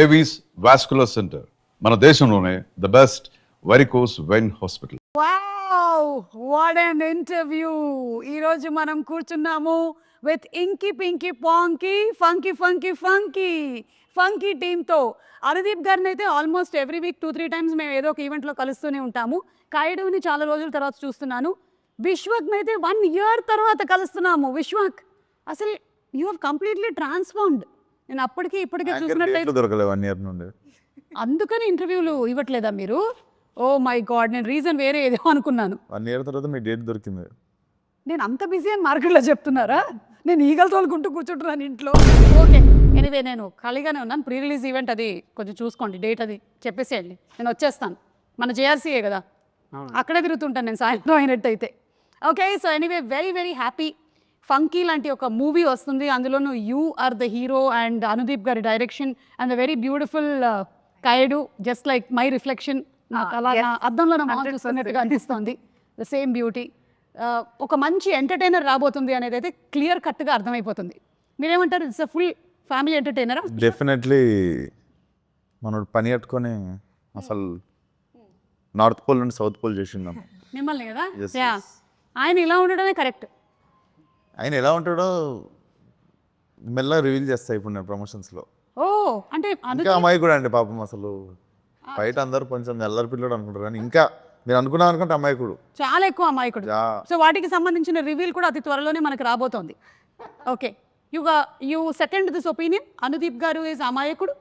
Avis vascular centre మన దేశంలోనే the best varicose vein hospital. Wow what an interview. ఈరోజు మనం కూర్చున్నాము with inky pinky ponky funky funky funky funky టీమ్తో. అనుదీప్ గారిని అయితే ఆల్మోస్ట్ ఎవ్రీ వీక్ 2-3 టైమ్స్ మేము ఏదో ఒక ఈవెంట్లో కలుస్తూనే ఉంటాము. కాయుడుని చాలా రోజుల తర్వాత చూస్తున్నాను. విశ్వక్ని అయితే 1 year తర్వాత కలుస్తున్నాము. విశ్వక్, అసలు యూ హ్యావ్ కంప్లీట్లీ ట్రాన్స్ఫార్మ్డ్. నేను అప్పటికి ఇప్పటికీ చూసినట్లయితే దొరకలేదు 1 year నుండి. అందుకని ఇంటర్వ్యూలు ఇవ్వట్లేదా మీరు? ఓ మై గాడ్, నేను రీజన్ వేరే ఏదో అనుకున్నాను. 1 year తర్వాత మీ డేట్ దొరికింది. నేను అంత బిజీ అని మార్కెట్లో చెప్తున్నారా? నేను ఈగలు తోలుకుంటూ కూర్చుంటున్నాను ఇంట్లో. ఓకే, ఎనీవే నేను ఖాళీగానే ఉన్నాను. ప్రీ రిలీజ్ ఈవెంట్ అది కొంచెం చూసుకోండి, డేట్ అది చెప్పేసేయండి, నేను వచ్చేస్తాను. మన జేఆర్సీఏ కదా, అక్కడే తిరుగుతుంటాను నేను సాయంత్రం అయినట్టయితే. Okay, so anyway very very happy. Funky లాంటి ఒక మూవీ వస్తుంది, అందులోనూ you are the hero and Anudeep గారి direction and the very beautiful Kayadu, just like my reflection. నాకు అలా నా అద్దంలో నా మొహం చూస్తున్నట్టుగా అనిపిస్తుంది. The same beauty. ఒక మంచి ఎంటర్టైనర్ రాబోతుంది అనేది అయితే క్లియర్ కట్గా అర్థమైపోతుంది. మీరేమంటారు? ఇట్స్ అ ఫుల్ ఫ్యామిలీ ఎంటర్టైనరా? డెఫినెట్లీ మనోడు పని కట్టుకొని అసలు నార్త్ పోల్ నుండి సౌత్ పోల్ చేసిందాం మిమ్మల్ని కదా. Yes, yeah, yes. ఆయన ఇలా ఉండడమే కరెక్ట్. ఆయన ఎలా ఉంటాడో మెల్లగా రివీల్ చేస్తా ఇప్పుడు నేను ప్రమోషన్స్లో. ఓ అంటే ఇంకా అమ్మాయి కూడా అండి పాపం, అసలు బయట అందరూ కొంచెం ఎల్లరి పిల్లడు అనుకుంటారు కానీ ఇంకా మీరు అనుకున్నాం అనుకుంటే అమ్మాయికుడు చాలా ఎక్కువ అమాయకుడు. సో వాటికి సంబంధించిన రివీల్ కూడా అతి త్వరలోనే మనకు రాబోతోంది. Okay, you second this opinion, Anudeep గారు ఈజ్ అమాయకుడు?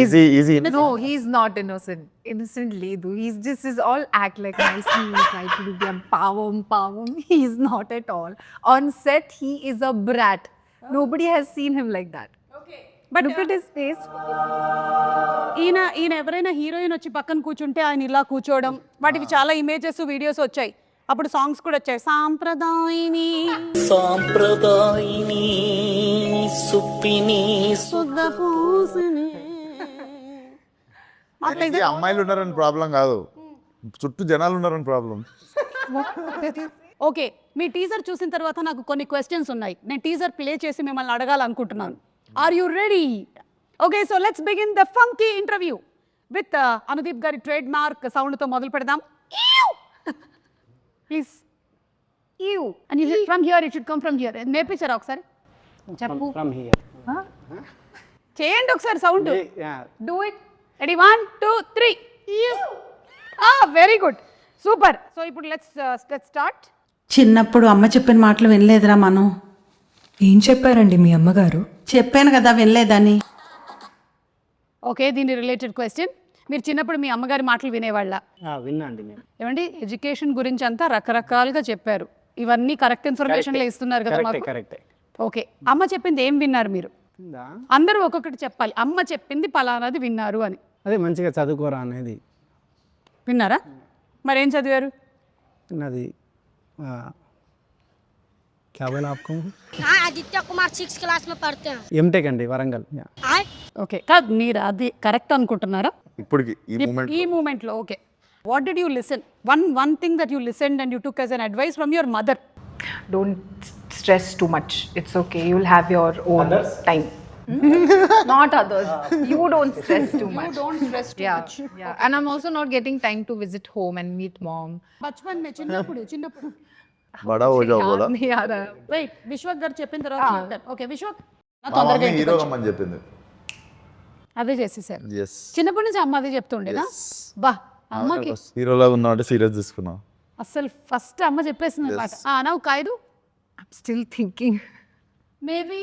Easy. No, he's not innocent. Innocent Ledu. He's just is all act like nicely, try to do them pavam. He's not at all. On set, he is a brat. Nobody has seen him like that. But Look at his face. ఈయన ఎవరైనా heroine వచ్చి పక్కన కూర్చుంటే ఆయన ఇలా కూర్చోవడం, వాటికి చాలా ఇమేజెస్ వీడియోస్ వచ్చాయి. అప్పుడు సాంగ్స్ కూడా వచ్చాయి. సాంప్రదాయిని సుప్పిని సుద్ధ పూసిని. అమ్మాయిలు ఉన్నారని ప్రాబ్లం కాదు, చుట్టూ జనాలు ఉన్నారని ప్రాబ్లం. ఓకే, మీ టీజర్ చూసిన తర్వాత నాకు కొన్ని క్వశ్చన్స్ ఉన్నాయి. నేను టీజర్ ప్లే చేసి మిమ్మల్ని అడగాలనుకుంటున్నాను. Are you ready? Okay, so let's begin the funky interview with Anudeep గారి ట్రేడ్ మార్క్ సౌండ్తో మొదలు పెడదాం. Please you and you from here, it should come from here. నేర్పించారా ఒకసారి? చెప్పు. చేయండి ఒకసారి sound. Do it. Ready, 1 2 3. Very good, super. So ఇప్పుడు లెట్స్ స్టార్ట్. చిన్నప్పుడు అమ్మ చెప్పిన మాటలు వినలేదురా మనం. ఏం చెప్పారండి మీ అమ్మగారు? చెప్పాను కదా వినలేదని. ఓకే, దీని రిలేటెడ్ క్వశ్చన్. మీరు చిన్నప్పుడు మీ అమ్మగారి మాటలు వినేవాళ్ళ? విన్నాండి నేను. ఏమండి, ఎడ్యుకేషన్ గురించి అంతా రకరకాలుగా చెప్పారు. ఇవన్నీ కరెక్ట్ ఇన్ఫర్మేషన్లో ఇస్తున్నారు కదా మాకు. కరెక్టే. ఓకే, అమ్మ చెప్పింది ఏం విన్నారు మీరు? అందరూ ఒక్కొక్కటి చెప్పాలి. అమ్మ చెప్పింది పలానాది విన్నారు అని. అదే మంచిగా చదువుకోరా అనేది విన్నారా? మరేం చదివారు? అది क्या बोला आपको? हाँ, आदित्य कुमार 6th क्लास में पढ़ते हैं। ఎంటెక్ అండి, వరంగల్. ఓకే, కాదు మీరు అది కరెక్ట్ అనుకుంటున్నారా ఇప్పటికి ఈ ఈ మూమెంట్లో? Okay, what did you listen? One thing that you listened and you took as an advice from your mother. Don't stress too much. It's okay. You'll have your own time. Not others. You don't stress too much. Don't stress too much. Yeah. And I'm also not getting time to visit home and meet mom. బచ్పన్ మే చిన్నప్పుడు బడా హో జాओ బోలా. नहीं आ रहा. Wait, Vishwak గారు చెప్పిన తర్వాత ఓకే విశ్వక్ తొందరగా హీరో అమ్మని చెప్పింది. అదే చేసేసారు. yes చిన్నప్పటి నుంచి అమ్మ అదే చెప్తుండేదా? బా, అమ్మకి హీరోలా ఉన్నామంటే సీరియస్ తీసుకున్నా. అసలు ఫస్ట్ అమ్మ చెప్పేసింది అనమాట. Now Kayadu, I'm still thinking. Maybe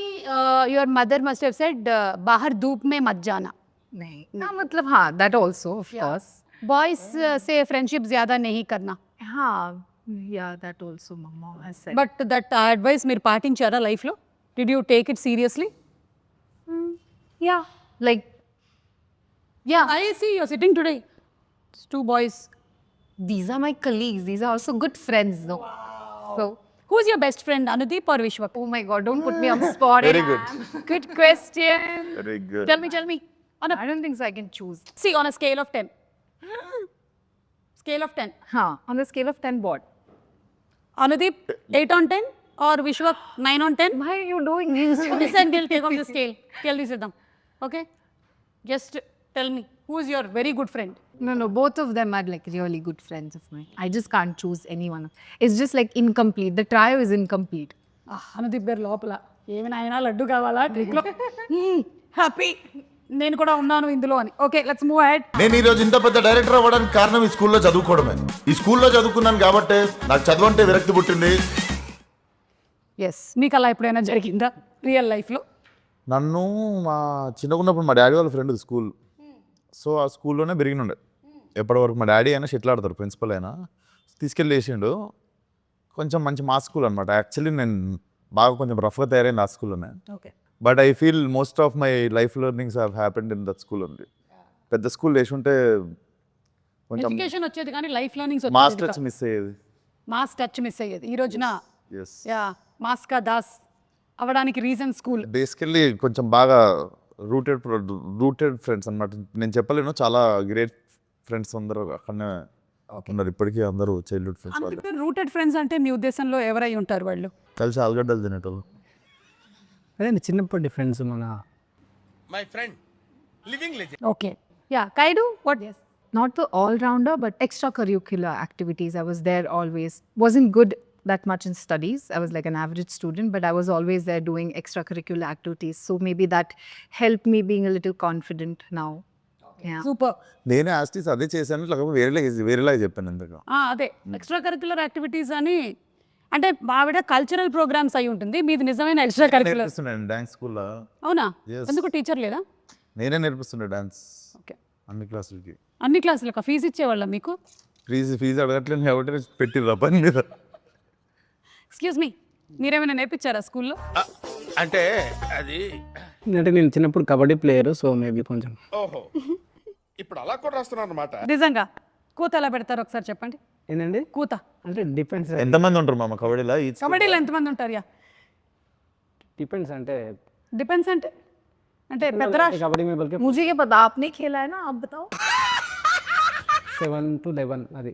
your mother must have said బాహర్ ధూప్ మే మత్ జానా. नहीं. हाँ, मतलब हाँ, that also of course. Boys సే ఫ్రెండ్షిప్ జ్యాదా नहीं करना. हाँ, yeah, that also mama has said. But that advice మీరు పాటించారా లైఫ్లో? Did you take it seriously? Yeah, like yeah, I see you are sitting today. 2 boys. these are my colleagues. These are also good friends, though. So, Who's your best friend, Anudeep or Vishwak? oh my God, don't put me on the spot. Very good. Good question. Very good. Tell me. I don't think so. I can choose. See, on a scale of 10. Scale of 10. Huh? On the scale of 10, what? Anudeep, 8 on 10 or Vishwak, 9 on 10? Why are you doing this? Listen, we'll take off the scale. Tell this with them. Okay? Just tell me who is your very good friend? No, both of them are like really good friends of mine. I just can't choose anyone. It's just like incomplete. The trio is incomplete. Anudeep గారు లోపల ఏమి నాయనా లడ్డు కావాలా ట్రిక్లో happy నేను కూడా ఉన్నాను ఇందులో అని. Okay let's move ahead. నేను ఈ రోజు ఇంత పెద్ద డైరెక్టర్ అవ్వడానికి కారణం ఈ స్కూల్లో చదువుకోవడమే. ఈ స్కూల్లో చదువుకున్నాను కాబట్టి నాకు చదువు అంటే విరక్తి పుట్టింది. ఎస్ మీకు అలా ఎప్పుడైనా జరిగిందా రియల్ లైఫ్లో? నన్ను మా చిన్నగున్నప్పుడు మా డాడీ వాళ్ళ ఫ్రెండ్ స్కూల్, సో ఆ స్కూల్లోనే పెరిగినుండే. ఎప్పటివరకు మా డాడీ అయినా షెటిల్ ఆడతారు, ప్రిన్సిపల్ అయినా తీసుకెళ్ళి వేసిండు. కొంచెం మంచి మా స్కూల్ అనమాట. యాక్చువల్లీ నేను బాగా కొంచెం రఫ్గా తయారైంది ఆ స్కూల్లోనే. Okay but I feel most of my life learnings have happened in that school only. పెద్ద స్కూల్ వేసి ఉంటే కొంచెం ఎడ్యుకేషన్ వచ్చేది కానీ life learnings mass touch miss అయ్యేది. మాస్ టచ్ మిస్ అయ్యేది. ఈ రోజున ఎస్, యా మాస్కా దాస్ అవ్వడానికి రీజన్ స్కూల్. బేసికల్లీ కొంచెం బాగా రూటెడ్ ఫ్రెండ్స్ అనమాట. నేను చెప్పలేను, చాలా గ్రేట్ ఫ్రెండ్స్ అందరూ అక్కడనే ఉన్నారు ఇప్పటికీ. అందరూ చైల్డ్హుడ్ ఫ్రెండ్స్ వాళ్ళు. రూటెడ్ ఫ్రెండ్స్ అంటే మీ ఉద్దేశంలో ఎవరై ఉంటారు వాళ్ళు? కలిసి ఆలుగడ్డలు తినేటోళ్ళు. అదే చిన్నప్పటి ఫ్రెండ్స్ మన okay yeah Kayadu what? Not the all-rounder, but extracurricular activities. I was there always. Wasn't good that much in studies. I was like an average student, but I was always there doing extracurricular activities. So maybe that helped me being a little confident now. Yeah. Super. నేను యాస్టీస్ అదే చేశాను, లేకపోతే వేరేలా చెప్పాను ఎందుకు. అదే extra curricular activities అని అంటే ఆవిడ కల్చరల్ ప్రోగ్రామ్స్ అయి ఉంటుంది, మీది నిజమైన ఎక్స్ట్రా కరిక్యులర్. నేర్పిస్తున్నాను డాన్స్ స్కూల్లో. అవునా? Yes. ఎందుకు టీచర్ లేదా? నేనే నేర్పిస్తుండే డాన్స్ ఓకే. అన్ని క్లాసులకి. అన్ని క్లాసులకు ఫీజు ఇచ్చేవాళ్ళ మీకు? ఫీజు అడగట్లేదు కాబట్టి పెట్టిర్రా పని మీద. ఎక్స్క్యూజ్ మీ, మీరేమైనా నేర్పించారా స్కూల్లో? అంటే అది అంటే నేను చిన్నప్పుడు కబడ్డీ ప్లేయర్, సో మేబీ కొంచెం. ఓహో, ఇప్పుడు అలా కూడా రాస్తున్నారు అన్నమాట. నిజంగా కూత ఎలా పెడతారు ఒకసారి చెప్పండి. ఏంటండి కూత అంటే డిపెండ్స్. ఎంతమంది ఉంటారు మామ కబడ్డీలో? కబడ్డీలో ఎంతమంది ఉంటారు? యా డిపెండ్స్ అంటే డిపెండ్స్ అంటే అంటే పెద్ద రాష్ట్రం. కబడ్డీ में बल्कि मुझे ये पता, आपने खेला है ना, आप बताओ. 7 to 11 అది.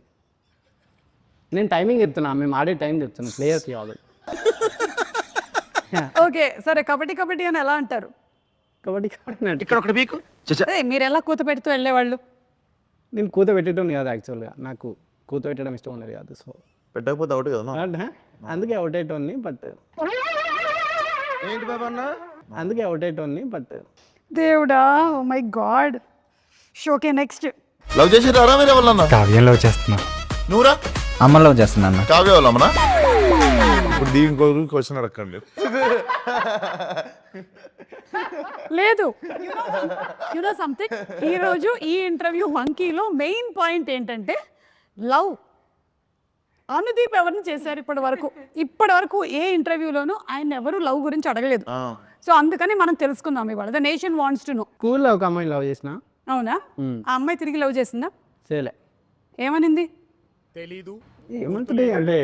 నేను టైమింగ్ చెప్తున్నా, మేము ఆడే టైం చెప్తున్నా ప్లేయర్కి ఆల్రెడీ. ఓకే సరే, కబడ్డీ అని ఎలా అంటారు? కబడ్డీ ఇక్కడ ఒకటి మీకు అదే మీరు ఎలా కూత పెడుతూ వెళ్ళేవాళ్ళు? నేను కూత పెట్టడం కాదు యాక్చువల్గా, నాకు కూత పెట్టడం ఇష్టం ఉండదు కాదు. సో పెట్టకపోతే అవుట్ కదా. అందుకే అవుట్ అయ్యేటోన్ని, బట్ ఏంటి బాబా అన్న? అందుకే అవుట్ అయ్యేటోన్ని బట్ దేవుడా, oh my god. Okay next. Love చేసి రారా మీరు ఎవరన్నా? కావ్యంలో చేస్తున్నా. నువ్వురా? అమ్మలో చేస్తున్నా. కావ్య వాళ్ళమ్మనా? ఇప్పుడు దీని ఇంకొక క్వశ్చన్ అడగండి. లేదు యు నో సంథింగ్, ఈరోజు ఈ ఇంటర్వ్యూ మంకీలో మెయిన్ పాయింట్ ఏంటంటే లవ్. అనుదీప్ ఎవరిని చేశారు ఇప్పటి వరకు ఏ ఇంటర్వ్యూలోనూ ఆయన ఎవరు లవ్ గురించి అడగలేదు. సో అందుకని మనం తెలుసుకుందాం ఇవాళ. The nation wants to know. స్కూల్లో ఒక అమ్మాయిని లవ్ చేసిన. అవునా? ఆ అమ్మాయి తిరిగి లవ్ చేసిందా? చేయలే. ఏమనింది? ఏమంటుంది అంటే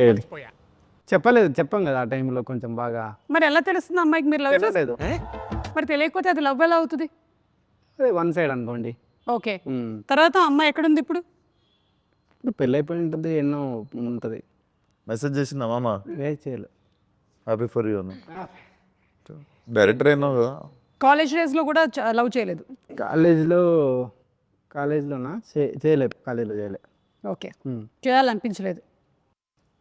చెప్పాం కదా ఆ టైంలో కొంచెం బాగా. మరి ఎలా తెలుస్తుంది అమ్మాయికి మీరు లవ్ చేసి? లేదు, మరి తెలియకపోతే అది లవ్ ఎలా అవుతుంది? అదే వన్ సైడ్ అనుకోండి. ఓకే, తర్వాత అమ్మాయి ఎక్కడుంది ఇప్పుడు? ఇప్పుడు పెళ్ళి అయిపోయి ఉంటుంది, ఎన్నో ఉంటుంది. మెసేజ్ చేసిందా మామ? చేయలే. హ్యాపీ ఫర్ యూ అని. డైరెక్టర్ అయినా కాలేజ్ డేస్లో కూడా లవ్ చేయలేదు? కాలేజ్లోనా చేయలేదు, కాలేజ్లో చేయలే. ఓకే, చేయాలనిపించలేదు.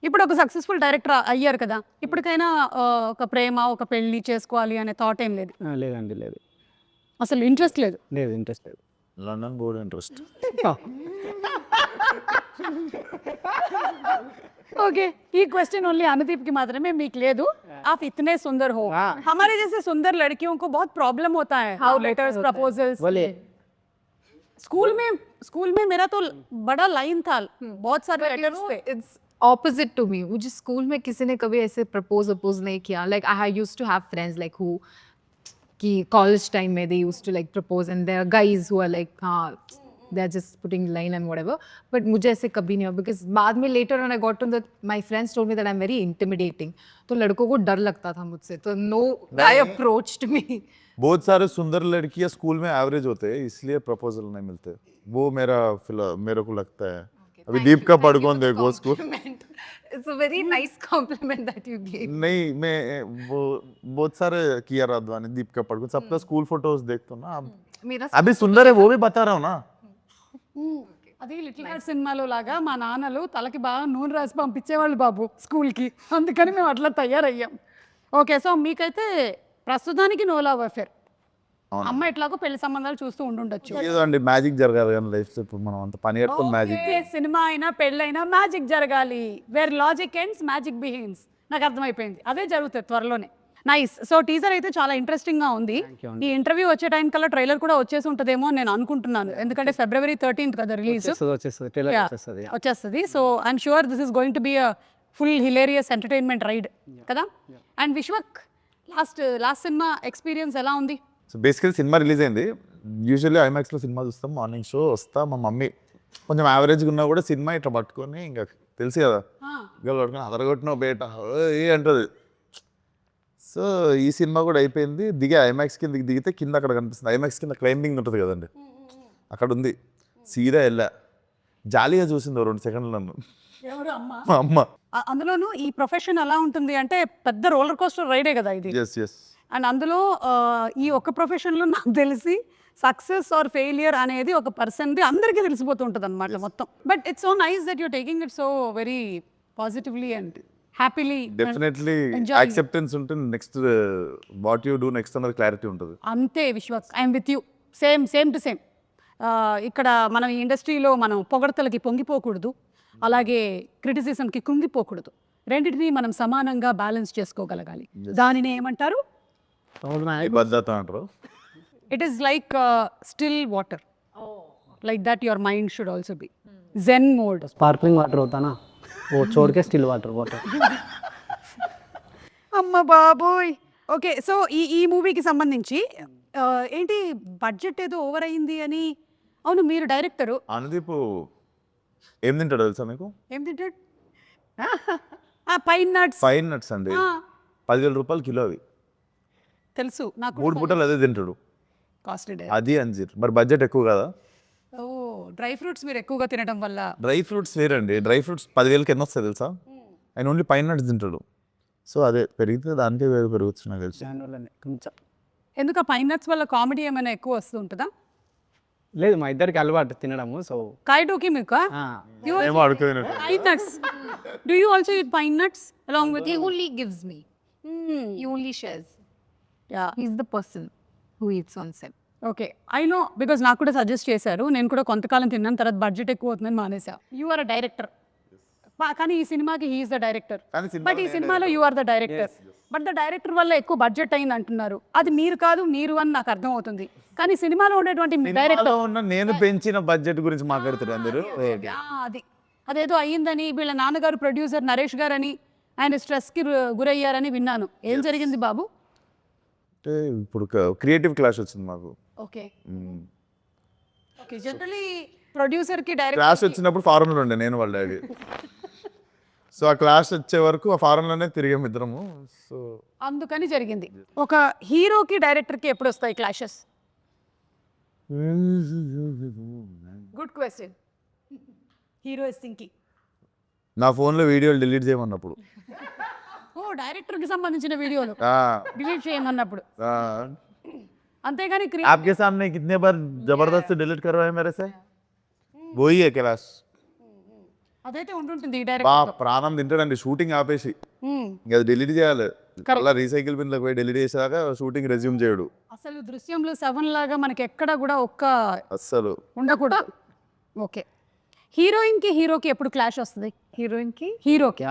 ఇప్పుడు ఒక సక్సెస్ఫుల్ డైరెక్టర్ అయ్యారు కదా, ఇప్పటికైనా ఒక ప్రేమ, ఒక పెళ్ళి చేసుకోవాలి అనే థాట్ ఏం లేదు? లేదండి, లేదు, అసలు ఇంట్రెస్ట్ లేదు? లేదు, ఇంట్రెస్ట్ లేదు. London board interest. ओके, ये क्वेश्चन ओनली अनुदीप की मात्रा में मीक ले दूं. आप इतने सुंदर हो, हमारे जैसे सुंदर लड़कियों को बहुत प्रॉब्लम होता है. How letters, proposals. बोले स्कूल में मेरा तो बड़ा लाइन था, बहुत सारे लेटर्स थे. It's opposite to me. मुझे स्कूल में किसी ने कभी ऐसे प्रपोज नहीं किया. Like I used to have friends like who कि college time में they used to like propose, and there are guys who are like they're just putting line and whatever. But मुझे ऐसे कभी नहीं हुआ, because बाद में later when I got to that, my friends told me that I'm very intimidating. तो लड़कों को डर लगता था मुझसे, तो no guy approached me. बहुत सारे सुंदर लड़कियां स्कूल में एवरेज होते हैं, इसलिए प्रपोजल नहीं मिलते. वो मेरे को लगता है. अभी दीप का पढ़कौन देखो school. It's a very nice compliment that you gave. नहीं, मैं वो बहुत सारे किया राधवानी, दीप का पढ़कौन, सबका स्कूल फोटोज देखता हूँ ना. मेरा అభి సుందర్ హై, వో భీ బతా రहा हूं ना. అది లిటిల్ హార్ట్ సినిమాలో లాగా మా నాన్నలు తలకి బాగా నూనె రాసి పంపించేవాళ్ళు బాబు స్కూల్కి, అందుకని మేము అట్లా తయారయ్యాం. ఓకే, సో మీకైతే ప్రస్తుతానికి నో లవ్ అఫేర్. అమ్మ ఎట్లాగో పెళ్లి సంబంధాలు చూస్తూ ఉండుండొచ్చు. ఏదో అండి మ్యాజిక్ జరగాలి కానీ లైఫ్ ఇప్పుడు మనం అంత పని కట్టుకుని మ్యాజిక్. ఓకే, సినిమా అయినా పెళ్ళైనా మ్యాజిక్ జరగాలి. Where logic ends magic begins. నాకు అర్థమైపోయింది, అదే జరుగుతుంది త్వరలోనే. నైస్. సో టీజర్ అయితే చాలా ఇంట్రెస్టింగ్ గా ఉంది. ఈ ఇంటర్వ్యూ వచ్చే టైం కల్లా ట్రైలర్ కూడా వచ్చేసి ఉంటుందేమో అని నేను అనుకుంటున్నాను, ఎందుకంటే February 13th కదా రిలీజ్ వచ్చేస్తుంది. So I'm sure this is going to be a full hilarious entertainment ride కదా. And Vishwak, last cinema experience ఎలా ఉంది? సో బేసికలీ సినిమా రిలీజ్ అయింది. యూజువల్లీ ఐమాక్స్లో సినిమా చూస్తాం, మార్నింగ్ షో వస్తా. మా మమ్మీ కొంచెం యావరేజ్గా ఉన్నా కూడా సినిమా ఇట్లా పట్టుకొని, ఇంకా తెలుసు కదా గల్ పట్టుకొని అదరగొట్టిన బేట ఏ అంటుంది. సో ఈ సినిమా కూడా అయిపోయింది. ఐమాక్స్ కిందకి దిగితే కింద అక్కడ కనిపిస్తుంది. ఐమాక్స్ కింద క్లైంబింగ్ ఉంటుంది కదండి, అక్కడ ఉంది. సీదా వెళ్ళా, జాలీగా చూసింది 2 సెకండ్లు నన్ను మా అమ్మ. అందులోనూ ఈ ప్రొఫెషన్ ఎలా ఉంటుంది అంటే పెద్ద రోలర్ కోస్టర్ రైడే కదా ఇది. Yes yes. అండ్ అందులో ఈ ఒక్క ప్రొఫెషన్లో నాకు తెలిసి సక్సెస్ ఆర్ ఫెయిలియర్ అనేది ఒక పర్సన్ది అందరికీ తెలిసిపోతూ ఉంటుంది అనమాట మొత్తం. But it's so nice that you're taking it so very positively and happily. Definitely acceptance ఉంటుంది. Next what you do next అన్నది క్లారిటీ ఉంటుంది. అంతే Vishwas, I'm with you. Same to same. ఇక్కడ మనం ఈ ఇండస్ట్రీలో మనం పొగడతలకి పొంగిపోకూడదు, అలాగే క్రిటిసిజంకి కృంగిపోకూడదు. రెండింటినీ మనం సమానంగా బ్యాలెన్స్ చేసుకోగలగాలి. దానిని ఏమంటారు? భద్రత అంటారు. It is like still water, like that your mind should also be zen mode. Sparkling water होता ना, वो छोड़ के स्टिल वाटर. అమ్మ బాబోయ్. ఓకే, సో ఈ మూవీకి సంబంధించి ఏంటి బడ్జెట్ ఏదో ఓవర్ అయింది అని. అవును, మీరు డైరెక్టరు. అనుదీప్ ఏం తింటాడు తెలుసా మీకు? ఏం తింటాడు? Pine nuts. పైన్ నట్స్ అండి, 10,000 రూపాయలు కిలో అవి. తెలుసు నాకు. 3 పూటలు అదే తింటాడు. కాస్ట్లీ. అది అంజీర్. మరి బడ్జెట్ ఎక్కువ కదా. ఓ, డ్రై ఫ్రూట్స్ మీరు ఎక్కువగా తినడం వల్ల. డ్రై ఫ్రూట్స్ వేరండి. డ్రై ఫ్రూట్స్ 10,000కి ఎన్ని వస్తాయి తెలుసా? ఆయన ఓన్లీ పైన్ నట్స్ తింటాడు. సో అదే పెరిగితే దానికే వేరు పెరుగుతుంది నాకు తెలుసు. కొంచెం ఎందుకు ఆ పైన్ నట్స్ వల్ల కామెడీ ఏమైనా ఎక్కువ వస్తూ ఉంటుందా? లేదు, మా ఇద్దరికి అలవాటు తినడము. సో కాయటోకి మీకు ఏమో అడుగుతుంది. pine nuts. Do you also eat pine nuts along with? he only gives me. He only shares. Yeah. He's the person who eats on set. Okay, I know, because నాకు కూడా సజెస్ట్ చేశారు. నేను కూడా కొంతకాలం తిన్నాను, తర్వాత బడ్జెట్ ఎక్కువ అవుతుందని మానేసా. యు ఆర్ అ డైరెక్టర్, కానీ ఈ సినిమాకి హీఈస్ ద డైరెక్టర్. బట్ ఈ సినిమాలో you are the director. But the director వల్ల ఎక్కువ బడ్జెట్ అయింది అంటున్నారు. అది మీరు కాదు, మీరు అని నాకు అర్థం అవుతుంది. కానీ సినిమాలో ఉండేటువంటి డైరెక్టర్ నేను పెంచిన బడ్జెట్ గురించి మాట్లాడుతారు అందరూ. అది అదేదో అయ్యిందని, వీళ్ళ నాన్నగారు ప్రొడ్యూసర్ నరేష్ గారు అని, ఆయన స్ట్రెస్కి గురయ్యారని విన్నాను. ఏం జరిగింది బాబు? అంటే ఇప్పుడు క్రియేటివ్ క్లాష్ వచ్చింది మాకు. Okay okay. జనరలీ ప్రొడ్యూసర్కి డైరెక్టర్ క్లాష్ వచ్చినప్పుడు ఫారెన్లో ఉండే నేను వాళ్ళ డాడీ. సో ఆ క్లాష్ వచ్చే వరకు ఆ ఫారెన్లోనే తిరిగాము ఇద్దరము. సో అందుకని జరిగింది. ఒక హీరోకి డైరెక్టర్కి ఎప్పుడు వస్తాయి clashes? Good question. Hero is thinking. నా ఫోన్లో వీడియోలు డిలీట్ చేయమన్నప్పుడు. ఓ, డైరెక్టర్కి సంబంధించిన వీడియోలు ఆ, డిలీట్ చేయమన్నప్పుడు. ఆ. అంతేగాని आपके सामने कितने बार जबरदस्त डिलीट करवाए मेरे से? वही है क्लास. అదైతే ఉంటుంటుంది ఈ బా డైరెక్టర్. ప్రాణం తింటాడండి షూటింగ్ ఆపేసి. ఇంకా అది డిలీట్ చేయాలి. అలా రీసైకిల్ బిన్లోకి పోయి డిలీట్ చేసాక షూటింగ్ రెజ్యూమ్ చేయడు. అసలు దృశ్యంలో 7 లాగా మనకి ఎక్కడ కూడా ఒక్క అస్సలు ఉండకూడదు. ఓకే, హీరోయిన్కి హీరోకి ఎప్పుడు క్లాష్ వస్తుంది? Heroine ki? హీరోకి.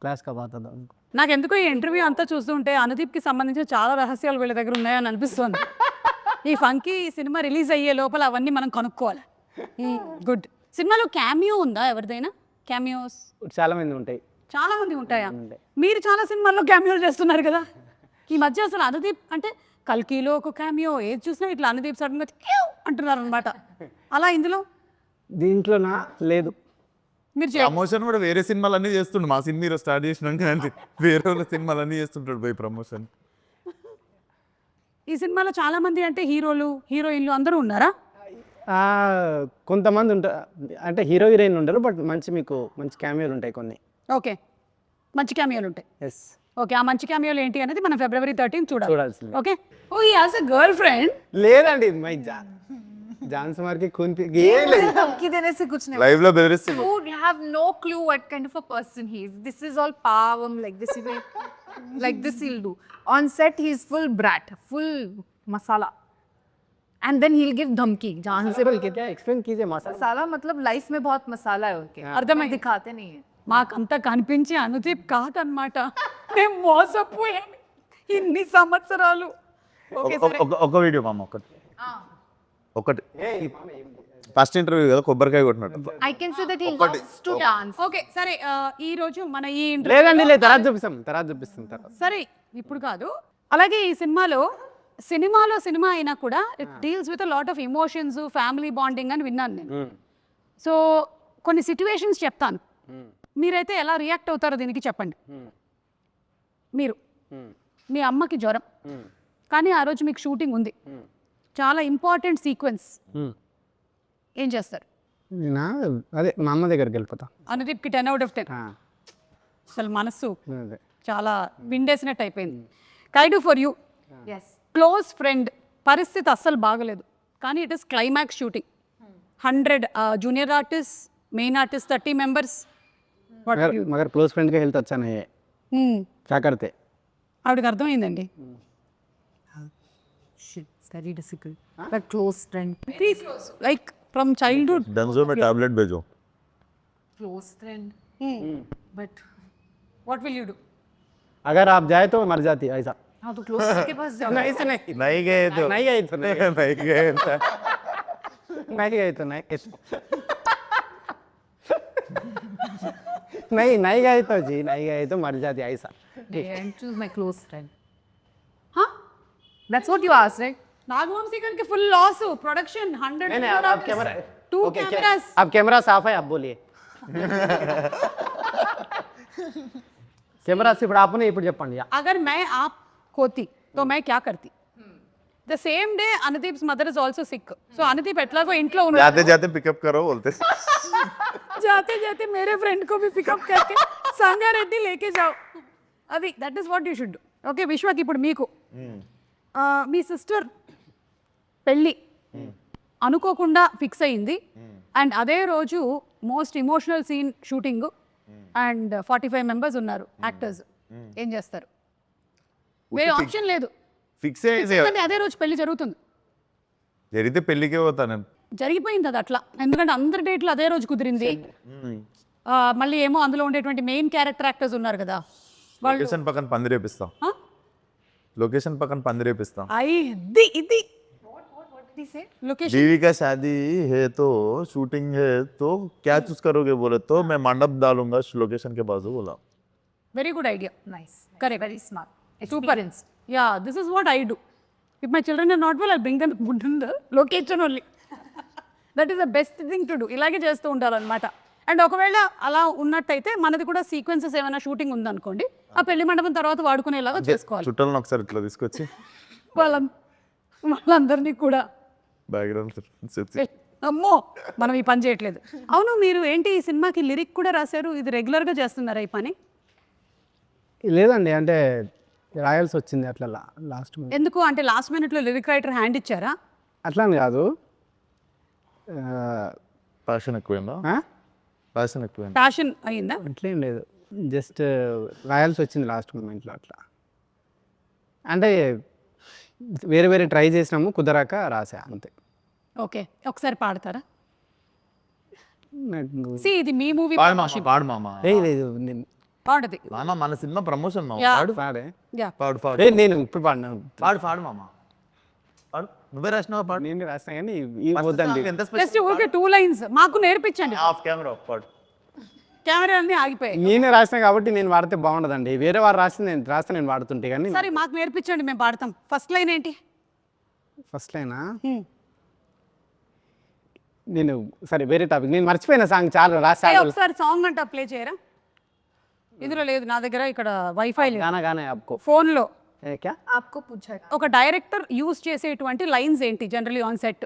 క్లాస్ కా బాత था. నాకు ఎందుకో ఈ ఇంటర్వ్యూ అంతా చూస్తుంటే అనుదీప్కి సంబంధించిన చాలా రహస్యాలు వీళ్ళ దగ్గర ఉన్నాయని అనిపిస్తుంది. ఈ ఫంకీ సినిమా రిలీజ్ అయ్యే లోపల అవన్నీ మనం కనుక్కోవాలి. గుడ్. సినిమాలో క్యామియో ఉందా ఎవరిదైనా? క్యామియోస్ చాలా మంది ఉంటాయి. చాలా మంది ఉంటాయా? మీరు చాలా సినిమాల్లో క్యామియోలు చేస్తున్నారు కదా ఈ మధ్య. అసలు అనుదీప్ అంటే కల్కీలో ఒక క్యామియో, ఏది చూసినా ఇట్లా అనుదీప్ సడన్గా అంటున్నారు అనమాట. అలా ఇందులో దీంట్లో నా లేదు. మీరు ప్రమోషన్ కూడా వేరే సినిమాలన్నీ చేస్తుండు. మా సినిమా హీరో స్టార్ట్ చేసినాక వేరే వాళ్ళ సినిమాలన్నీ చేస్తుంటాడు పోయి ప్రమోషన్. ఈ సినిమాలో చాలా మంది అంటే హీరోలు హీరోయిన్లు అందరూ ఉన్నారా? కొంతమంది ఉంటారు, అంటే హీరో హీరోయిన్ ఉండరు, బట్ మంచి మీకు మంచి క్యామియోలు ఉంటాయి కొన్ని. ఓకే, మంచి క్యామియోలు ఉంటాయి. ఎస్. ఓకే, ఆ మంచి క్యామియోలు ఏంటి అనేది మనం February 13 చూడాలి. చూడాల్సింది. Okay. Oh he has a girlfriend. లేదండి మై జాన్ కుమార్కి ఏం లేదు. धमकी देने से कुछ नहीं. లైవ్ లో బెదిరిస్తుంది. You have no clue what kind of a person he is. This is all pavam, like this, like this he'll do. On set he is full brat, full masala. And then he'll give dhamki. जहाँ से बोल के क्या explain कीजिए मसाला. मसाला मतलब life में बहुत मसाला है उसके. అర్థమైంది. दिखाते नहीं है. మాకంతా కనిపించి అనుదీప్ కాదనమాట. మేము మోసపోయాం ఇన్ని సంవత్సరాలు. ఓకే సరే. ఒక వీడియో మామ ఒకటి ఫస్ట్ ఇంటర్వ్యూ కదా కొబ్బరికాయ కొట్టినట్టు. I can say that he loves to dance. Okay సరే, ఈ రోజు మన ఈ లేదండి లేదు, తర్వాత చూపిస్తాం తర్వాత. సరే ఇప్పుడు కాదు. అలాగే ఈ సినిమా అయినా కూడా it deals with lot of emotions, family bonding అని విన్నాను నేను. సో కొన్ని సిచ్యువేషన్స్ చెప్తాను, మీరైతే ఎలా రియాక్ట్ అవుతారో దీనికి చెప్పండి. మీరు మీ అమ్మకి జ్వరం, కానీ ఆ రోజు మీకు షూటింగ్ ఉంది, చాలా ఇంపార్టెంట్ సీక్వెన్స్, ఏం చేస్తారు? అదే మా అమ్మ దగ్గరికి వెళ్ళిపోతా. అనుదీప్కి 10 out of 10. అసలు మనసు చాలా విండేసినట్టు అయిపోయింది. Kayadu for you. Yes. Close friend పరిస్థితి అస్సలు బాగలేదు, కానీ it is climax shooting. 100 junior artist, main artist 30 members. मगर क्लोज फ्रेंड का हेल्थ अच्छा नहीं है, क्या करते? ఆవిడకి అర్థమైందండి. Shit, it's very difficult. But close friend. Like from childhood. డెన్జో మే టాబ్లెట్ भेजो. Close friend. But what will you do? अगर आप जाए तो मर जाती है ऐसा. हाँ तो close के पास जाओ. नहीं से नहीं नहीं गए तो नहीं गए तो नहीं नहीं गए तो नहीं गए तो नहीं नहीं गए तो जी, नहीं गए तो मर जाती है ऐसा. And choose my close friend. Huh? That's what you asked, right? Nagavamsi గారికి ఫుల్ లాస్, ప్రొడక్షన్ 100 नहीं नहीं, आप कैमरा 2 ओके, cameras. आप कैमरा साफ है, आप बोलिए. कैमरा ఇప్పుడు ఆపునే ఇప్పుడు చెప్పండి. अगर मैं आप होती तो मैं क्या करती? The same day Anudeep's mother is also sick. So Anudeep ఎట్లాగో ఇంట్లో ఉన్నాడు, जाते जाते पिकअप करो बोलते. जाते जाते मेरे फ्रेंड को भी पिकअप करके संगारेड्डी लेके जाओ. అది that is what you should. Okay విశ్వకి ఇప్పుడు మీకు మీ సిస్టర్ పెళ్ళి అనుకోకుండా ఫిక్స్ అయింది, అండ్ అదే రోజు most emotional scene shooting, and 45 members ఉన్నారు యాక్టర్స్, ఏం చేస్తారు? వేరే ఆప్షన్ లేదు, ఫిక్స్ అయ్యేసి ఎందుకంటే అదే రోజు పెళ్లి జరుగుతుంది. జరిగితే పెళ్ళికే పోతా నేను. జరిగిపోయింది అది అట్లా, ఎందుకంటే అందరి డేట్లు అదే రోజు కుదిరింది. మళ్ళీ ఏమో అందులో ఉండేటువంటి మెయిన్ క్యారెక్టర్ యాక్టర్స్ ఉన్నారు కదా వాళ్ళు. లొకేషన్ పక్కన పంది రేపిస్తాం. లొకేషన్ పక్కన పంది రేపిస్తాం. ఇది लोकेशन बीवी का शादी है तो शूटिंग है तो क्या चूज करोगे बोले तो मैं मंडप डालूंगा लोकेशन के बाजू बोला. very good idea. Nice. Correct. Very smart. Super. Experience. Yeah, this is what I do. If my children are not well, I'll bring them in the location only. That is the best thing to do. ఇలాగే చేస్తూ ఉంటారనమాట. And ఒకవేళ అలా ఉన్నట్టయితే మనది కూడా sequences ఏమైనా shooting ఉందనుకోండి, ఆ పెళ్లి మండపం తర్వాత వాడుకునేలాగా చేసుకోవాలి. చుట్టాలను ఒకసారి ఇట్లా తీసుకొచ్చి వాళ్ళందరినీ కూడా బ్యాక్గ్రౌండ్ అమ్మో మనం ఈ పని చేయట్లేదు. అవును, మీరు ఏంటి ఈ సినిమాకి లిరిక్ కూడా రాశారు, ఇది రెగ్యులర్గా చేస్తున్నారా ఈ పని? లేదండి, అంటే రాయాల్సి వచ్చింది అట్లా లాస్ట్. ఎందుకు అంటే లాస్ట్ మినిట్లో లిరిక్ రైటర్ హ్యాండ్ ఇచ్చారా? అట్లా అని కాదు, ప్యాషన్ ఎక్కువైందా? ప్యాషన్ ఎక్కువైందా? ప్యాషన్ అయ్యిందా? అట్లేం లేదు, జస్ట్ రాయాల్సి వచ్చింది లాస్ట్ మూమెంట్లో అట్లా. అంటే వేరే వేరే ట్రై చేసినాము, కుదరాక రాసా అంతే. ఓకే, ఒకసారి పాడతారా? నాకు సి ఇది మీ మూవీ పాడు మామ. లేదు నేను పాడది. మామ మన సినిమా ప్రమోషన్ మామ. Yeah. పాడు పాడే. యా పాడు పాడు నేను ఇప్పుడు పాడినా. పాడు మామ. పాడు, నువ్వే రాసినావా? పాడు. నేను రాసినా కానీ ఈ వద్దండి. ఎంత జస్ట్ ఊరికే 2 lines మాకు నేర్పించండి. ఆఫ్ కెమెరా పాడు. కెమెరా అన్ని ఆగిపోయాయి. నేనే రాసినా కాబట్టి నేను వాడితే బాగుండదండి, వేరే వారు రాస్తే నేను వాడుతుంటే. కానీ సరే మాకు నేర్పించండి, మేము పాడతాం. ఫస్ట్ లైన్ ఏంటి? ఫస్ట్ లైనా నేను సరే వేరే టాపిక్, నేను మర్చిపోయిన సాంగ్ చాలా రాసా. ఒకసారి సాంగ్ అంట ప్లే చేయరా? ఇందులో లేదు నా దగ్గర, ఇక్కడ వైఫై లేదు. గానా గానా आपको ఫోన్లో क्या आपको पूछा है. ఒక డైరెక్టర్ యూజ్ చేసేటువంటి లైన్స్ ఏంటి జనరలీ ఆన్ సెట్?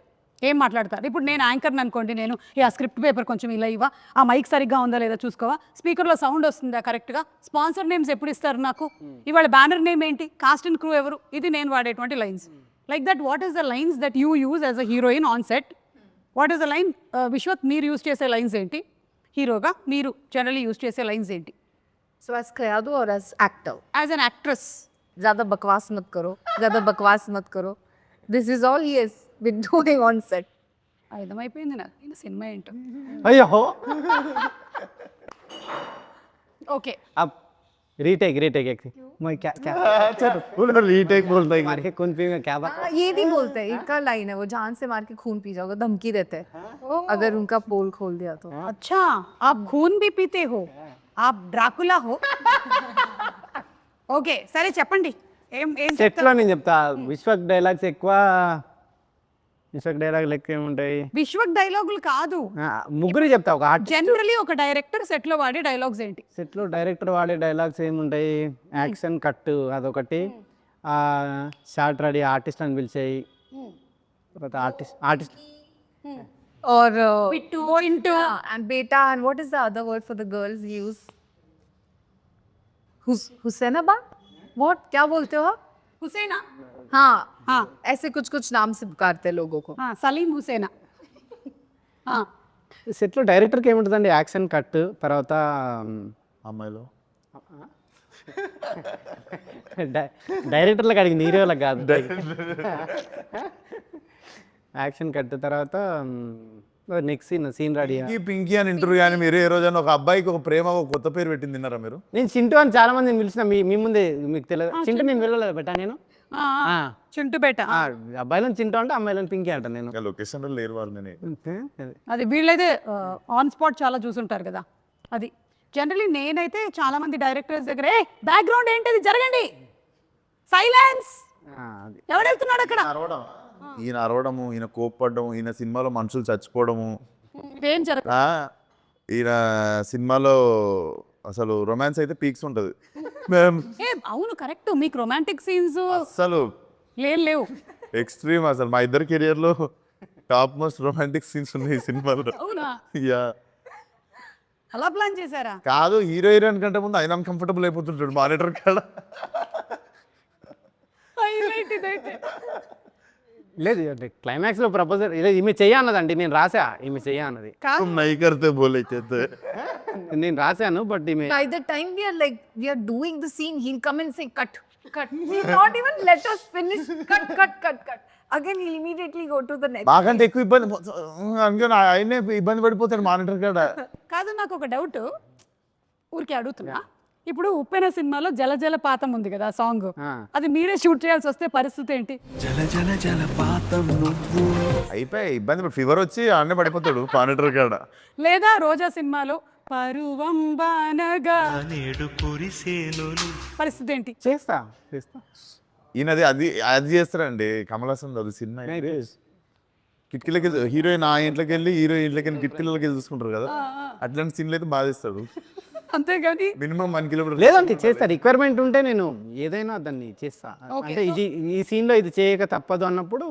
ఏం మాట్లాడతారు? ఇప్పుడు నేను యాంకర్ని అనుకోండి, నేను ఆ స్క్రిప్ట్ పేపర్ కొంచెం ఇలా ఇవ్వ, ఆ మైక్ సరిగ్గా ఉందా లేదా చూసుకోవా, స్పీకర్లో సౌండ్ వస్తుందా కరెక్ట్గా, స్పాన్సర్ నేమ్స్ ఎప్పుడు ఇస్తారు నాకు, ఇవాళ బ్యానర్ నేమ్ ఏంటి, కాస్ట్ అండ్ క్రూ ఎవరు, ఇది నేను వాడేటువంటి lines. Like that what is the lines that you use as a heroine on set? What is the line? Vishwath, మీరు యూజ్ చేసే లైన్స్ ఏంటి? హీరోగా మీరు జనరల్లీ యూజ్ చేసే లైన్స్ ఏంటి? So as Kayadu or as actor? As an actress. ज़्यादा बकवास मत करो, ज़्यादा बकवास मत करो. This is all he has been doing on set. అర్థమైపోయింది నాకు ఈయన సినిమా ఏంటో. అయ్యో ఓకే, अब रीटेक रीटेक एक मैं क्या क्या चलो रीटेक बोलता है मार के कौन पिएगा क्या बात. हाँ, ये नहीं बोलते हैं, इनका लाइन है वो, जान से मार के खून पी जाओगे, धमकी देते हैं अगर उनका पोल खोल दिया तो. अच्छा आप खून भी पीते हो, आप డ్రాకులా హో. ఓకే సరే చెప్పండి, ఏం ఏం సెట్లో నేను చెప్తా విశ్వక్ డైలాగ్స్ ఎక్కువ. విశ్వక్ డైలాగ్ లెక్క ఏముంటాయి, విశ్వక్ డైలాగులు కాదు, ముగ్గురు చెప్తా. ఒక ఆర్టిస్ట్ జనరలీ ఒక డైరెక్టర్ సెట్లో వాడే డైలాగ్స్ ఏంటి? సెట్లో డైరెక్టర్ వాడే డైలాగ్స్ ఏముంటాయి, యాక్షన్ కట్ అదొకటి, షార్ట్ రెడీ ఆర్టిస్ట్ అని పిలిచాయి, తర్వాత ఆర్టిస్ట్ और పిట్టు into and beta, and what is the other word for the girls use? Husainabad, what क्या बोलते हो आप? హుసేనా. हाँ हाँ ऐसे कुछ कुछ नाम से पुकारते हैं लोगों को. సలీం హుసేనా. సెట్లో డైరెక్టర్కి ఏముంటుందండి, యాక్షన్ కట్, తర్వాత అమ్మాయిలో డైరెక్టర్లకు అడిగి హీరోలకు కాదు. యాక్షన్ కట్ తర్వాత నెక్స్ట్ సీన్ రెడీ. పింకీ అని ఇంటర్వ్యూ కానీ మీరు ఏ రోజైనా ఒక అబ్బాయికి ఒక ప్రేమ ఒక కొత్త పేరు పెట్టింది తిన్నారా మీరు? నేను చింటూ అని చాలా మందిని పిలిచిన, మీ ముందే మీకు తెలియదు. చింటూ నేను వెళ్ళలేదు బెట్టా నేను. చింటూ బేట. అబ్బాయిలను చింటూ అంటే అమ్మాయిలను పింకీ అంట నేను. లొకేషన్ లో లేరు వాళ్ళు. నేను అది వీళ్ళైతే ఆన్ స్పాట్ చాలా చూసుంటారు కదా. అది జనరలీ నేనైతే చాలా మంది డైరెక్టర్స్ దగ్గర బ్యాక్గ్రౌండ్ ఏంటది, జరగండి, సైలెన్స్, ఎవడు వెళ్తున్నాడు అక్కడ, ఈయన అరవడము, ఈయన కోప్పడము, ఈయన సినిమాలో మనుషులు చచ్చిపోవడము, ఏం జరగ, ఈయన సినిమాలో అసలు రొమాన్స్ అయితే పీక్స్ ఉంటుంది. అవును కరెక్ట్, మీకు రొమాంటిక్ సీన్స్ అసలు లేవు, ఎక్స్ట్రీమ్. అసలు మా ఇద్దరు కెరియర్ లో టాప్ మోస్ట్ రొమాంటిక్ సీన్స్ ఉన్నాయి ఈ సినిమాలో. అవునా? యా, అలా ప్లాన్ చేశారా? కాదు, హీరో హీరోయిన్ కంటే ముందు ఆయన అన్కంఫర్టబుల్ అయిపోతుంటాడు మానిటర్ కాడ. హైలైట్ ఇదైతే. లేదు అంటే క్లైమాక్స్లో ప్రపోజల్ ఈమె చెయ్య అన్నదండి, నేను రాసా ఈమె చెయ్య అన్నది. నై కర్తే బోలే చేతే నేను రాశాను, బట్ ఈమె By the time we are doing the scene, he'll come and say cut, cut. He'll not even let us finish. Cut, cut, cut, cut. Again, he'll immediately go to the next. మాకంటే ఎక్కువ ఇబ్బంది అందుకని ఆయనే ఇబ్బంది పడిపోతాడు monitor కాడ. కాదు, నాకు ఒక డౌట్ ఊరికే అడుగుతున్నా. ఇప్పుడు ఉప్పెన సినిమాలో జల జల పాతం ఉంది కదా సాంగ్, అది మీరే షూట్ చేయాల్సి వస్తే పరిస్థితి ఏంటి? అయిపోయి ఇబ్బంది, ఫీవర్ వచ్చి ఆడనే పడిపోతాడు మానిటర్ కాడ. లేదా రోజా సినిమాలో పరువం బానగా పరిస్థితి ఏంటి? చేస్తా. ఈయనది అది చేస్తారండి కమల్ హాసన్ అది సినిమా కిటికీలకి హీరోయిన్ ఆ ఇంట్లోకి వెళ్ళి హీరో ఇంట్లోకి వెళ్ళి కిటికీలకి వెళ్ళి చూసుకుంటారు కదా, అట్లాంటి సీన్లు అయితే బాగా చేస్తాడు. అంతేగాని మినిమం 1 కిలోమీటర్ లేదంటే చేస్తా, రిక్వైర్మెంట్ ఉంటే నేను ఏదైనా దాన్ని చేస్తా. అంటే ఈ సీన్లో ఇది చేయక తప్పదు అన్నప్పుడు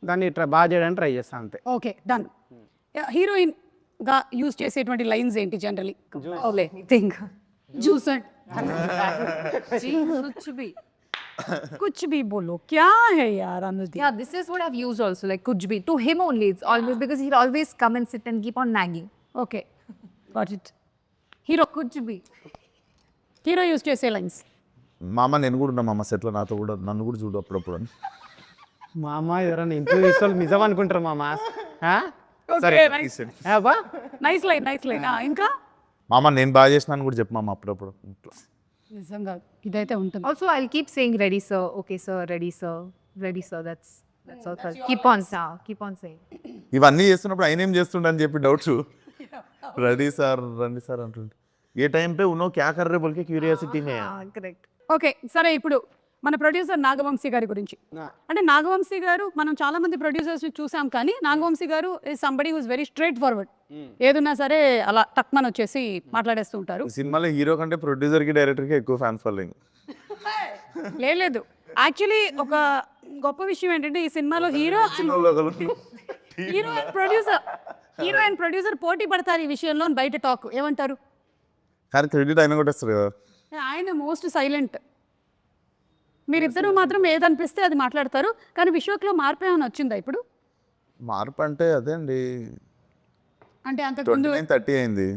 దాన్ని బాగా చేయడానికి ట్రై చేస్తా అంతే. Okay done. హీరోయిన్ గా యూజ్ చేసేటువంటి లైన్స్ ఏంటి generally? Oh, let me think. జూసన్ कुछ भी बोलो, क्या है यार अनुदी? Yeah, this is what I've used also, like kuch bhi. To him only, it's always because he'll always come and sit and keep on nagging. Okay, got it. Hero కుచ్ బి, hero use చేసే lines. మామ నేను కూడా ఉన్నా మామ సెట్లో, నాతో కూడా నన్ను కూడా చూడు అప్పుడప్పుడు అని. మా అమ్మ ఎవరైనా ఇంటర్వ్యూ ఇస్తారు నిజం అనుకుంటారు మామ. Nice line, nice line. ఇంకా మామ నేను బాగా చేసినాను కూడా చెప్పు మామ అప్పుడప్పుడు. నిజంగా ఇదైతే ఉంటుంది. Also, I'll keep saying ready sir, okay sir, ready sir, ready sir. That's all. Keep on sir, keep on saying. ఇవన్నీ చేస్తున్నప్పుడు ఆయన ఏం చేస్తుండని చెప్పి డౌట్స్. రెడీ సార్ రండి సార్ అంటుండే. ఏ టైం పే ఉన్నో క్యా కర్ రే బోల్కే క్యూరియాసిటీ నే. Correct. ఓకే సరే, ఇప్పుడు మన ప్రొడ్యూసర్ నాగవంశీ గారి గురించి. అంటే నాగవంశీ గారు, మనం చాలా మంది ప్రొడ్యూసర్స్ చూసాం, కానీ Nagavamsi garu is somebody who's very straightforward. ఏదున్నా సరే అలా టక్మన్ వచ్చేసి మాట్లాడేస్తూ ఉంటారు. సినిమాలో హీరో కంటే ప్రొడ్యూసర్ కి డైరెక్టర్ కి ఎక్కువ ఫ్యాన్స్ ఫాలోయింగ్. లేదు యాక్చువల్లీ ఒక గొప్ప విషయం ఏంటంటే ఈ సినిమాలో హీరో హీరో అండ్ ప్రొడ్యూసర్ పోటీ పడతారు ఈ విషయంలో అని బయట టాక్, ఏమంటారు? కానీ క్రెడిట్ అయినా కూడా వస్తారు కదా. ఆయన మోస్ట్ సైలెంట్, మీరిద్దరూ మాత్రం ఏదనిపిస్తే అది మాట్లాడతారు. కానీ విశ్వక్లో మార్పు ఏమైనా వచ్చిందా ఇప్పుడు? మార్పు అంటే అదే అండి, అంటే అంతకుముందు 29-30 అయింది.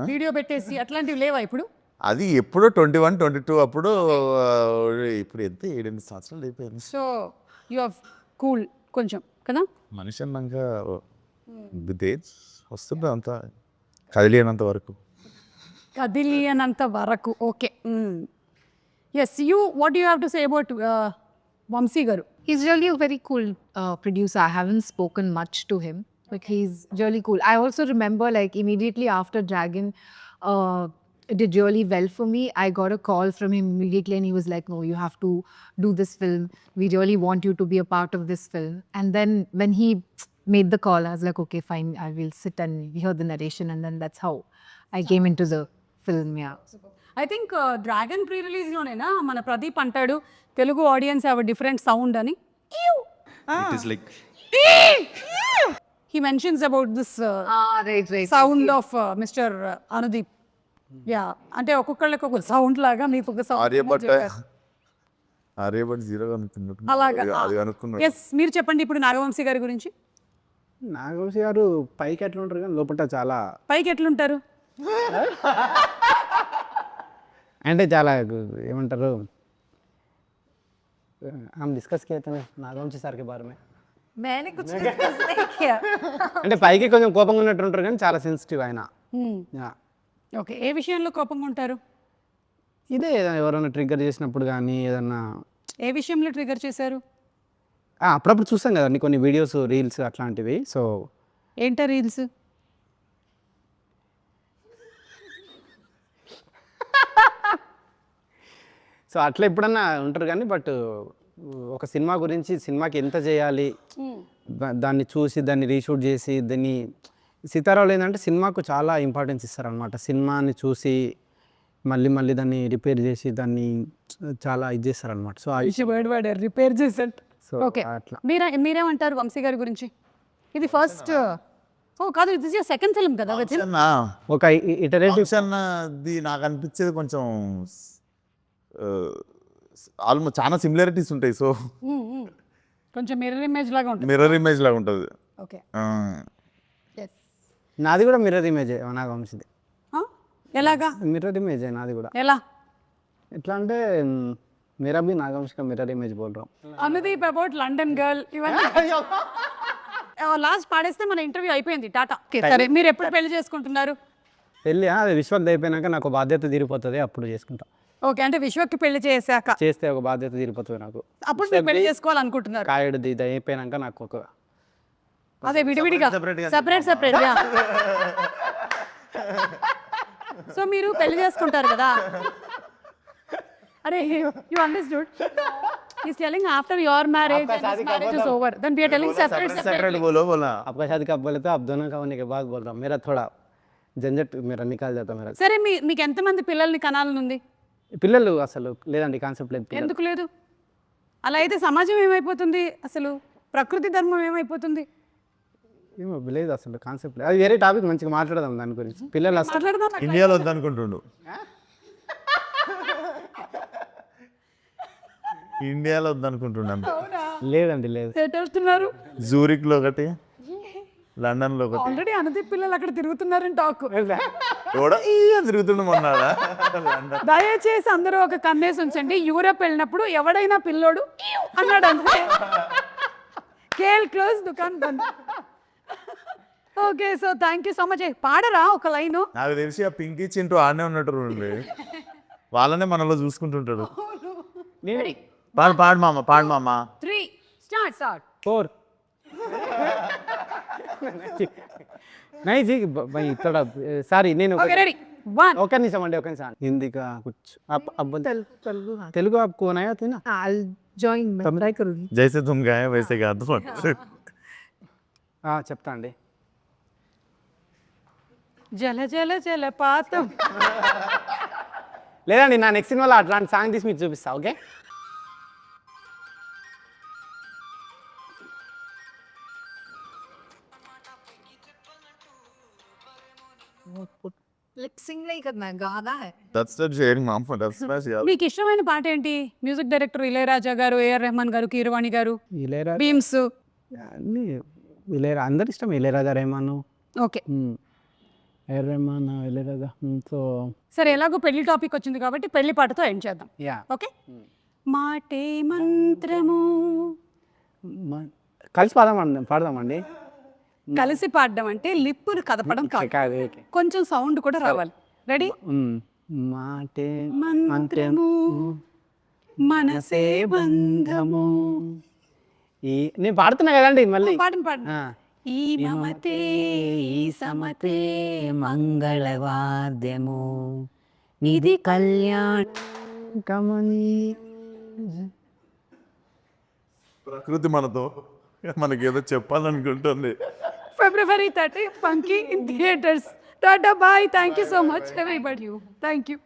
వీడియో పెట్టేసి అట్లాంటివి లేవా ఇప్పుడు? అది ఎప్పుడో 21-22 అప్పుడు. ఇప్పుడు ఎంత 7-8 సంవత్సరాలు అయిపోయింది. సో యు ఆర్ కూల్ కొంచెం కదా. మనిషి అన్నాక విత్ ఏజ్ వస్తుంది అంతా, కదిలినంత వరకు. కదిలియనంత వరకు. Okay, yes. What you have to say about Vamsi garu? He's really a very cool producer. I haven't spoken much to him, but he's really cool. I also remember, like, immediately after Dragon did really well for me, I got a call from him immediately and he was like, no, you have to do this film. We really want you to be a part of this film. And then when he made the call, I was like, okay, fine, I will sit and hear the narration. And then that's how I came into the film, yeah. I think dragon pre రిలీజ్లోనేనా మన ప్రదీప్ అంటాడు Telugu audience have a different sound అని. He mentions about this Right. Sound of mister Anudeep. Yeah, అంటే ఒక్కొక్కళ్ళకి ఒక sound లాగా మీకు ఒక ఆర్యభట్ సౌండ్ జీరో అలాగా. అది అనుకున్నాడు. ఎస్, మీరు చెప్పండి ఇప్పుడు నాగవంశీ గారి గురించి. నాగవంశీ గారు పైకి ఎట్లా ఉంటారు కానీ లోపల చాలా, పైకి ఎట్లుంటారు? అంటే చాలా ఏమంటారు, हम डिस्कस किए थे नागवंशी సార్ के बारे में. मैंने कुछ discuss नहीं किया. అంటే పైకి కొంచెం కోపంగా ఉన్నట్టు ఉంటారు కానీ చాలా సెన్సిటివ్ ఆయన. ఓకే, ఏ విషయంలో కోపంగా ఉంటారు? ఇదే ఎవరైనా ట్రిగ్గర్ చేసినప్పుడు కానీ ఏదన్నా. ఏ విషయంలో ట్రిగర్ చేశారు? అప్పుడప్పుడు చూస్తాం కదండి కొన్ని వీడియోస్, రీల్స్ అట్లాంటివి. సో ఏంటా రీల్స్? సో అట్లా ఎప్పుడన్నా ఉంటారు కానీ, బట్ ఒక సినిమా గురించి, సినిమాకి ఎంత చేయాలి, దాన్ని చూసి దాన్ని రీషూట్ చేసి దాన్ని, సీతారావులు ఏంటంటే సినిమాకు చాలా ఇంపార్టెన్స్ ఇస్తారనమాట. సినిమాని చూసి మళ్ళీ దాన్ని రిపేర్ చేసి దాన్ని చాలా ఇది చేస్తారనమాట. సో వర్డ్ రిపేర్ చేసేట్. సో ఓకే, అట్లా. మీరేమంటారు వంశీ గారి గురించి? ఇది ఫస్ట్, ఓ కాదు, ఇది సెకండ్ ఫిల్మ్ కదా. ఒక ఇటరేటివ్ అన్నది నాకు అనిపించేది కొంచెం ఆల్మోస్ట్ చాలా సిమిలారిటీస్ ఉంటాయి. సో కొంచెం మిర్రర్ ఇమేజ్ లాగా ఉంటుంది. మిర్రర్ ఇమేజ్ లాగా ఉంటుంది. ఓకే, నాది కూడా మిర్రర్ ఇమేజే నాగవంశీది. ఎలాగా మిర్రర్ ఇమేజే నాది కూడా. ఎలా? ఎట్లా అంటే मेरा भी नागवंशी का मिरर इमेज बोल रहा हूँ. అనుదీప్ అబౌట్ లండన్ గర్ల్ ఇవన్నీ లాస్ట్ పాడేస్తే మన ఇంటర్వ్యూ అయిపోయింది, టాటా. సరే, మీరు ఎప్పుడు పెళ్లి చేసుకుంటున్నారు? పెళ్ళి అది విశ్వక్ అయిపోయినాక నాకు బాధ్యత తీరిపోతుంది, అప్పుడు చేసుకుంటా. ఓకే, అంటే విశ్వక్కి పెళ్లి చేశాక చేస్తే ఒక బాధ్యత తీరిపోతుంది నాకు. అప్పుడు మీరు పెళ్లి చేసుకోవాలనుకుంటున్నారు? కాయడు ఇది అయిపోయినాక నాకు ఒక, అదే విడివిడిగా సెపరేట్. సో మీరు పెళ్లి చేసుకుంటారు కదా. అరే, you understood? He's telling after your marriage and his marriage is over, then we are telling separate. बोला आपका शादी कब बोले तो आप दोनों का होने के बाद बोल रहा हूँ. मेरा थोड़ा झंझट मेरा निकाल जाता मेरा. సరే, మీకు ఎంతమంది పిల్లల్ని కనాలని ఉంది? పిల్లలు అసలు లేదండి, కాన్సెప్ట్ లేదు. ఎందుకు లేదు? అలా అయితే సమాజం ఏమైపోతుంది, అసలు ప్రకృతి ధర్మం ఏమైపోతుంది? ఏమో లేదు, అసలు కాన్సెప్ట్ లేదు. అది వేరే టాపిక్, మంచిగా మాట్లాడదాం దాని గురించి. పిల్లలు అసలు మాట్లాడదాం. ఇండియాలో వద్దనుకుంటుండు. ఇండియాలో వద్దనుకుంటున్నాను. లేదండి, లేదు. ఎటు వెళ్తున్నారు? జూరిక్లో ఒకటి, లండన్లో ఒకటి. ఆల్రెడీ అనుదీప్ పిల్లలు అక్కడ తిరుగుతున్నారని టాక్. తిరుగుతుండే మొన్నాడా. దయచేసి అందరూ ఒక కన్నేసి ఉంచండి. యూరప్ వెళ్ళినప్పుడు ఎవడైనా పిల్లోడు అన్నాడు అంటే కేల్ క్లోజ్, దుకాన్ బంద్. Okay, so thank you so much. పాడరా ఒక లైను? నాకు తెలిసి ఆ పింకీ చింటూ ఆడనే ఉన్నట్టు వాళ్ళనే మనలో చూసుకుంటుంటాడు. పాడు మామ 3 స్టార్ట్ 4 नहीं जी भाई थोड़ा సారీ నేను ఓకే, రెడీ 1 ఒక నిమిషం అండి, ఒక నిమిషం. హిందీ का कुछ आप अब तेलुगु आपको नहीं आती ना? I'll join. मैं ट्राई करूँगी. జైసే తుమ్ గాయే వైసే గా దో. చెప్తా అండి. జల జల జల పాతం. లేదండి, నా నెక్స్ట్ సినిమాలో అట్లాంటి సాంగ్ తీసి మీకు చూపిస్తా. ఓకే, Lip sync नहीं करना है, गाना है. That's that sharing ma'am that's smash yeah. మీకు ఇష్టమైన పాట ఏంటి? మ్యూజిక్ డైరెక్టర్ ఇళయరాజా గారు, ఏఆర్ రెహమాన్ గారు, కీరవాణి గారు, ఇళయరాజా బీమ్స్. అన్నీ అందరు ఇష్టం. Ilaiyaraaja, Rahman, okay AR Rahman, Ilaiyaraaja. So సరే, ఎలాగో పెళ్లి టాపిక్ వచ్చింది కాబట్టి పెళ్లి పాటతో ఎండ్ చేద్దాం. Yeah okay. మాటే మంత్రము. కలిసి పాడదామండి. కలిసి పాడడం అంటే లిప్పులు కదపడం కాదు, కొంచెం సౌండ్ కూడా రావాలి. రెడీ? మాటే మంత్రము మనసే బంధము. నేను పాడుతున్నా కదండి మళ్ళీ. పాడండి పాడండి. ఈ మమతే ఈ సమతే మంగళవాద్యము ఇది కళ్యాణ కమని. ప్రకృతి మనతో మనకేదో చెప్పాలనుకుంటుంది. February 30, Punky in theaters. Tata, bye. Thank you so much, everybody. Thank you.